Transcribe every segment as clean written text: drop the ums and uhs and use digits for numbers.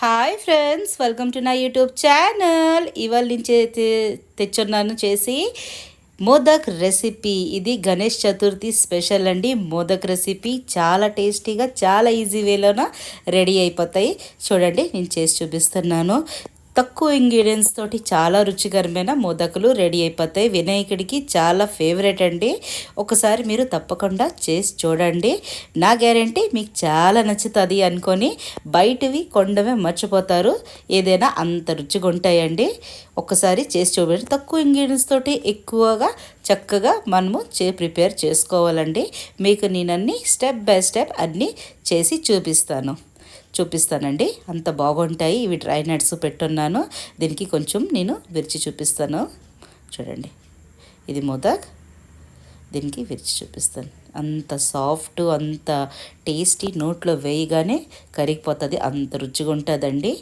Hi friends, welcome to నా YouTube channel. ఇవాళ నుంచి తెచ్చున్నాను చేసి మోదక్ రెసిపీ. ఇది గణేష్ చతుర్థి స్పెషల్ అండి. మోదక్ రెసిపీ చాలా టేస్టీగా, చాలా ఈజీ వేలోన రెడీ అయిపోతాయి. చూడండి, నేను చేసి చూపిస్తున్నాను. తక్కువ ఇంగ్రీడియంట్స్ తోటి చాలా రుచికరమైన మోదకులు రెడీ అయిపోతాయి. వినాయకుడికి చాలా ఫేవరెట్ అండి. ఒకసారి మీరు తప్పకుండా చేసి చూడండి. నా గ్యారంటీ మీకు చాలా నచ్చుతుంది అనుకొని బయటవి కొండమే మర్చిపోతారు. ఏదైనా అంత రుచిగా ఉంటాయండి. ఒక్కసారి చేసి చూడండి. తక్కువ ఇంగ్రీడియంట్స్ తోటి ఎక్కువగా చక్కగా మనము ప్రిపేర్ చేసుకోవాలండి. మీకు నేనన్నీ స్టెప్ బై స్టెప్ అన్నీ చేసి చూపిస్తానండి. అంత బాగుంటాయి. ఇవి డ్రై నట్స్ పెట్టున్నాను. దీనికి కొంచెం నేను విరిచి చూపిస్తాను. చూడండి, ఇది మోదక్. దీనికి విరిచి చూపిస్తాను. అంత సాఫ్ట్, అంత టేస్టీ, నోట్లో వేయగానే కరిగిపోతుంది. అంత రుచిగా ఉంటుందండి.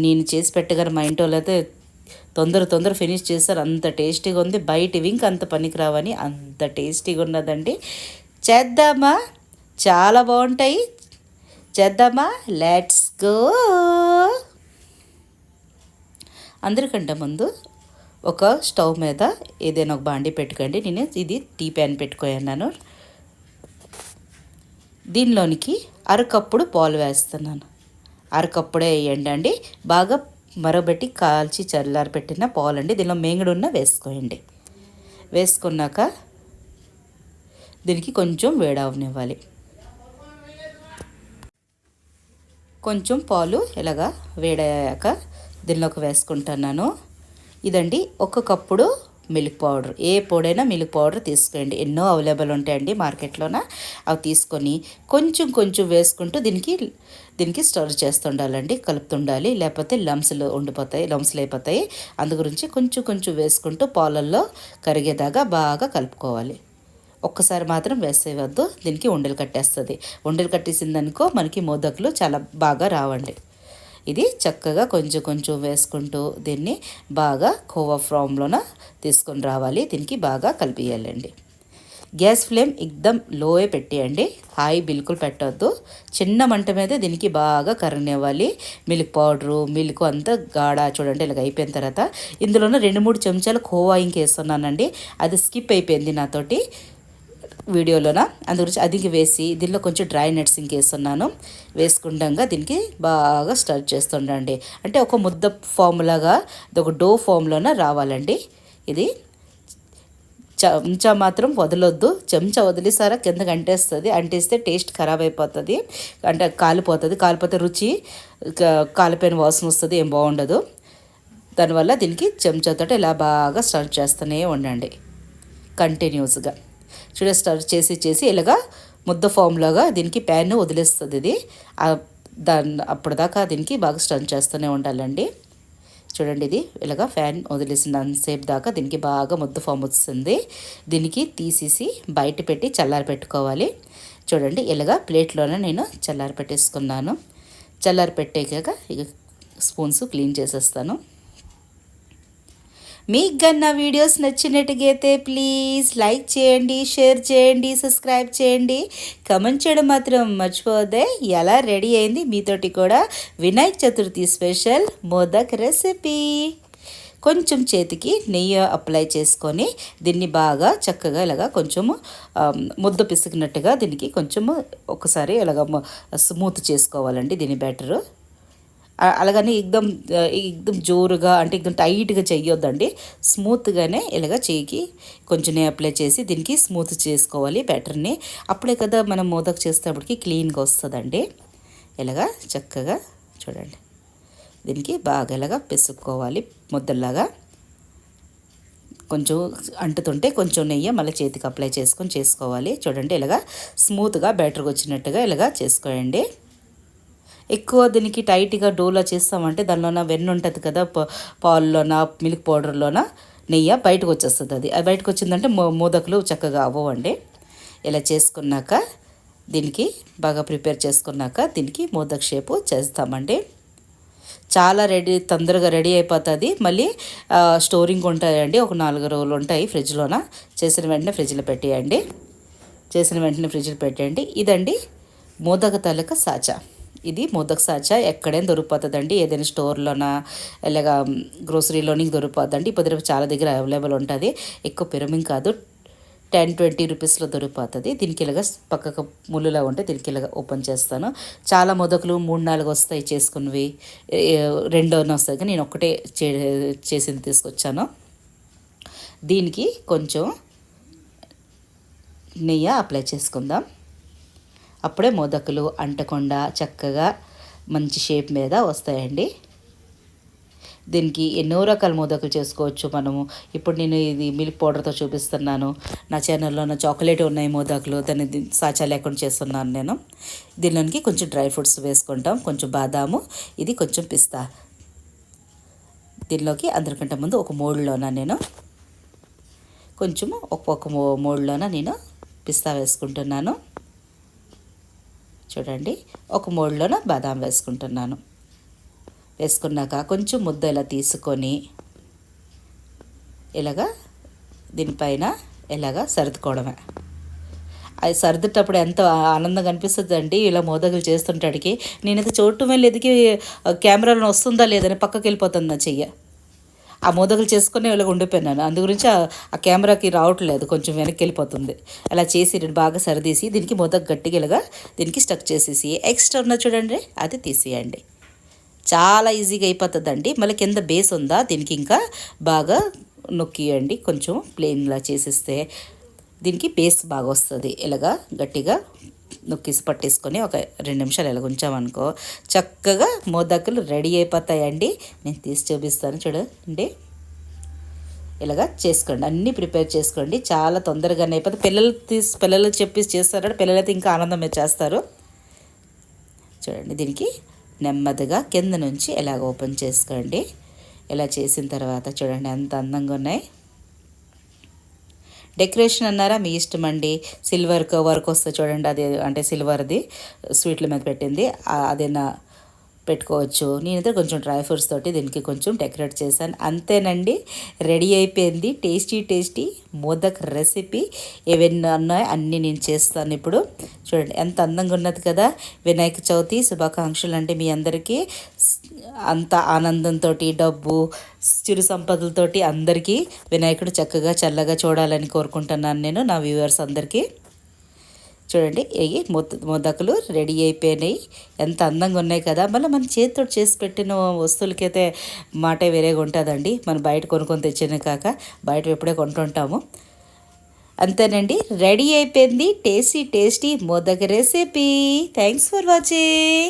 నేను చేసి పెట్టగానే మా ఇంటి వాళ్ళు అయితే తొందర ఫినిష్ చేస్తారు. అంత టేస్టీగా ఉంది. బయటవి ఇంక అంత పనికిరావని అంత టేస్టీగా ఉన్నదండి. చేద్దామా? చాలా బాగుంటాయి. చేద్దామా? Let's go. అందరికంటే ముందు ఒక స్టవ్ మీద ఏదైనా ఒక బాండి పెట్టుకోండి. నేను ఇది టీ ప్యాన్ పెట్టుకున్నాను. దీనిలోనికి అరకప్పుడు పాలు వేస్తున్నాను. అరకప్పుడే వేయండి అండి. బాగా మరగబెట్టి కాల్చి చల్లారి పెట్టిన పాలు అండి. దీనిలో మేంగుడున్న వేసుకోండి. వేసుకున్నాక దీనికి కొంచెం వేడవనివ్వాలి. కొంచెం పాలు ఇలాగా వేడయ్యాక దీనిలోకి వేసుకుంటున్నాను. ఇదండి, ఒక కప్పుడు మిల్క్ పౌడర్. ఏ పొడైనా మిల్క్ పౌడర్ తీసుకోండి. ఎన్నో అవైలబుల్ ఉంటాయండి మార్కెట్లోన. అవి తీసుకొని కొంచెం వేసుకుంటూ దీనికి స్టర్ చేస్తుండాలండి. కలుపుతుండాలి. లేకపోతే లంప్స్లు అయిపోతాయి. అందు గురించి కొంచెం వేసుకుంటూ పాలల్లో కరిగేదాకా బాగా కలుపుకోవాలి. ఒక్కసారి మాత్రం వేసేయవద్దు. దీనికి ఉండలు కట్టేస్తుంది. ఉండలు కట్టేసిందనుకో మనకి మోదకులు చాలా బాగా రావండి. ఇది చక్కగా కొంచెం వేసుకుంటూ దీన్ని బాగా కోవా ఫామ్లోన తీసుకొని రావాలి. దీనికి బాగా కలిపియాలండి. గ్యాస్ ఫ్లేమ్ ఎక్దమ్ లోయే పెట్టేయండి. హై బిల్కుల్ పెట్టవద్దు. చిన్న మంట మీద దీనికి బాగా కరగనివ్వాలి. మిల్క్ పౌడరు, మిల్క్ అంతా చూడండి ఇలాగ అయిపోయిన తర్వాత ఇందులోనే 2-3 చెంచాలు కోవా ఇంక వేస్తున్నానండి. అది స్కిప్ అయిపోయింది నాతోటి వీడియోలోన. అందుగురించి అది వేసి దీనిలో కొంచెం డ్రై నట్స్ ఇంకేస్తున్నాను. వేసుకుంటాగా దీనికి బాగా స్టర్ చేస్తుండండి. అంటే ఒక ముద్ద ఫామ్లాగా, ఒక డో ఫామ్లోన రావాలండి. ఇది చెంచా మాత్రం వదలొద్దు. చెంచా వదిలేసారా కిందకి అంటేస్తే టేస్ట్ ఖరాబ్ అయిపోతుంది. అంటే కాలిపోతే రుచి కాలిపోయిన వాసన వస్తుంది. ఏం బాగుండదు. దానివల్ల దీనికి చెంచాతో ఇలా బాగా స్టర్ చేస్తూనే ఉండండి కంటిన్యూస్గా. స్టర్ చేసి ఇలాగా ముద్ద ఫామ్లాగా దీనికి ప్యాన్ వదిలేస్తుంది. ఇది అప్పటిదాకా దీనికి బాగా స్టర్ చేస్తూనే ఉండాలండి. చూడండి, ఇది ఇలాగా ఫ్యాన్ వదిలేసినంతసేపు దాకా దీనికి బాగా ముద్ద ఫామ్ వస్తుంది. దీనికి తీసేసి బయట పెట్టి చల్లారి పెట్టుకోవాలి. చూడండి, ఇలాగా ప్లేట్లోనే నేను చల్లారి పెట్టేసుకున్నాను. చల్లారి పెట్టాక ఇక స్పూన్స్ క్లీన్ చేసేస్తాను. మీకు కన్నా వీడియోస్ నచ్చినట్టుగా అయితే ప్లీజ్ లైక్ చేయండి, షేర్ చేయండి, సబ్స్క్రైబ్ చేయండి. కమెంట్ చేయడం మాత్రం మర్చిపోతే. ఎలా రెడీ అయింది మీతోటి కూడా వినాయక చతుర్థి స్పెషల్ మోదక్ రెసిపీ. కొంచెం చేతికి నెయ్యి అప్లై చేసుకొని దీన్ని బాగా చక్కగా ఇలాగా కొంచెము ముద్ద పిసికినట్టుగా దీనికి కొంచెము ఒకసారి ఇలాగ స్మూత్ చేసుకోవాలండి దీని బ్యాటరు. అలాగని ఎక్దం జోరుగా అంటే ఎక్దం టైట్గా చెయ్యొద్దండి. స్మూత్గానే ఇలాగ చేయికి కొంచెం నెయ్యి అప్లై చేసి దీనికి స్మూత్ చేసుకోవాలి బ్యాటర్ని. అప్పుడే కదా మనం మోదక్ చేసేటప్పటికి క్లీన్గా వస్తుందండి. ఇలాగా చక్కగా చూడండి, దీనికి బాగా ఇలాగా పిసుక్కోవాలి ముద్దల్లాగా. కొంచెం అంటుతుంటే కొంచెం నెయ్యి మళ్ళీ చేతికి అప్లై చేసుకోవాలి. చూడండి, ఇలాగా స్మూత్గా బ్యాటర్గా వచ్చినట్టుగా ఇలాగా చేసుకోండి. ఎక్కువ దీనికి టైట్గా డోలా చేస్తామంటే దానిలోన వెన్న ఉంటుంది కదా, పాల్లోన మిల్క్ పౌడర్లోన నెయ్యి బయటకు వచ్చేస్తుంది. అది బయటకు వచ్చిందంటే మోదకులు చక్కగా అవ్వండి. ఇలా చేసుకున్నాక దీనికి బాగా ప్రిపేర్ చేసుకున్నాక దీనికి మోదక్ షేపు చేస్తామండి. చాలా తొందరగా రెడీ అయిపోతుంది. మళ్ళీ స్టోరింగ్ ఉంటాయండి. ఒక 4 రోజులు ఉంటాయి ఫ్రిడ్జ్లోన. చేసిన వెంటనే ఫ్రిడ్జ్లో పెట్టేయండి. ఇదండి మోదక తాలూకా సాచా. ఇది మోదక్ సాచా ఎక్కడైనా దొరికిపోతుందండి, ఏదైనా స్టోర్లోనా ఇలాగా గ్రోసరీలోని దొరికిపోతుందండి. ఇప్పుడు చాలా దగ్గర అవైలబుల్ ఉంటుంది. ఎక్కువ పిరమింగ్ కాదు, 10-20 రూపీస్లో దొరికిపోతుంది. దీనికి ఇలాగా పక్కకు ముళ్ళులా ఉంటే దీనికి ఇలాగా ఓపెన్ చేస్తాను. చాలా మొదకులు 3-4 వస్తాయి చేసుకున్నవి, 2 వస్తాయి, కానీ నేను ఒకటే చేసింది తీసుకొచ్చాను. దీనికి కొంచెం నెయ్యి అప్లై చేసుకుందాం. అప్పుడే మోదకులు అంటకుండా చక్కగా మంచి షేప్ మీద వస్తాయండి. దీనికి ఎన్నో రకాల మోదకులు చేసుకోవచ్చు మనము. ఇప్పుడు నేను ఇది మిల్క్ పౌడర్తో చూపిస్తున్నాను. నా ఛానల్లో నా చాక్లెట్ ఉన్నాయి మోదకులు, దాన్ని సాచా లేకుండా చేస్తున్నాను నేను. దీనిలోనికి కొంచెం డ్రై ఫ్రూట్స్ వేసుకుంటాం, కొంచెం బాదాము, ఇది కొంచెం పిస్తా. దీనిలోకి అందరికంటే ముందు ఒక మోల్డ్లోన నేను కొంచెము ఒక్కొక్క మోల్డ్లోన నేను పిస్తా వేసుకుంటున్నాను. చూడండి, ఒక మోల్డ్లోన బాదాం వేసుకుంటున్నాను. వేసుకున్నాక కొంచెం ముద్ద ఇలా తీసుకొని ఇలాగా దీనిపైన ఇలాగా సర్దుకోవడమే. అది సర్దుటప్పుడు ఎంత ఆనందంగా అనిపిస్తుందండి ఇలా మోదకులు చేస్తుంటాడికి. నేనైతే చూడటం వెళ్ళి ఎదిగి కెమెరాలో వస్తుందా లేదని పక్కకి వెళ్ళిపోతుంది నా చెయ్య. ఆ మోదకులు చేసుకుని ఇలాగ ఉండిపోయినాను, అందు గురించి ఆ కెమెరాకి రావట్లేదు, కొంచెం వెనక్కి వెళ్ళిపోతుంది. అలా చేసి నేను బాగా సరిదీసి దీనికి మోదకు గట్టిగా ఇలాగా దీనికి స్టక్ చేసేసి ఎక్స్ట్రా ఉన్న చూడండి అది తీసేయండి. చాలా ఈజీగా అయిపోతుందండి. మళ్ళీ కింద బేస్ ఉందా దీనికి ఇంకా బాగా నొక్కియండి, కొంచెం ప్లెయిన్లా చేసేస్తే దీనికి బేస్ బాగా వస్తుంది. ఇలాగా గట్టిగా నొక్కేసి పట్టేసుకొని ఒక 2 నిమిషాలు ఇలా ఉంచామనుకో చక్కగా మోదకులు రెడీ అయిపోతాయండి. నేను తీసి చూపిస్తాను చూడండి. ఇలాగా చేసుకోండి, అన్నీ ప్రిపేర్ చేసుకోండి, చాలా తొందరగానే అయిపోతుంది. పిల్లలు చెప్పి చేస్తారంటే పిల్లలైతే ఇంకా ఆనందమే చేస్తారు. చూడండి, దీనికి నెమ్మదిగా కింద నుంచి ఇలాగ ఓపెన్ చేసుకోండి. ఇలా చేసిన తర్వాత చూడండి ఎంత అందంగా ఉన్నాయి. డెకరేషన్ అన్నారా మీ ఇష్టం అండి. సిల్వర్ వర్క్ వస్తే చూడండి, అది అంటే సిల్వర్ది స్వీట్ల మీద పెట్టింది అదేనా పెట్టుకోవచ్చు. నేనైతే కొంచెం డ్రై ఫ్రూట్స్ తోటి దీనికి కొంచెం డెకరేట్ చేశాను. అంతేనండి, రెడీ అయిపోయింది టేస్టీ మోదక్ రెసిపీ. ఏవన్నీ ఉన్నాయో అన్నీ నేను చేస్తాను ఇప్పుడు. చూడండి ఎంత అందంగా ఉన్నది కదా. వినాయక చవితి శుభాకాంక్షలు అండి మీ అందరికీ. అంత ఆనందంతో, డబ్బు, చిరు సంపదలతోటి అందరికీ వినాయకుడు చక్కగా చల్లగా చూడాలని కోరుకుంటున్నాను నేను నా వ్యూవర్స్ అందరికీ. చూడండి, ఇవి మోదకులు రెడీ అయిపోయినాయి. ఎంత అందంగా ఉన్నాయి కదా. మళ్ళీ మన చేతితో చేసి పెట్టిన వస్తువులకైతే మాటే వేరేగా ఉంటుందండి. మనం బయట కొనుక్కొని తెచ్చిన కాక బయట ఎప్పుడే కొంటుంటాము. అంతేనండి, రెడీ అయిపోయింది tasty modak recipe. Thanks for watching.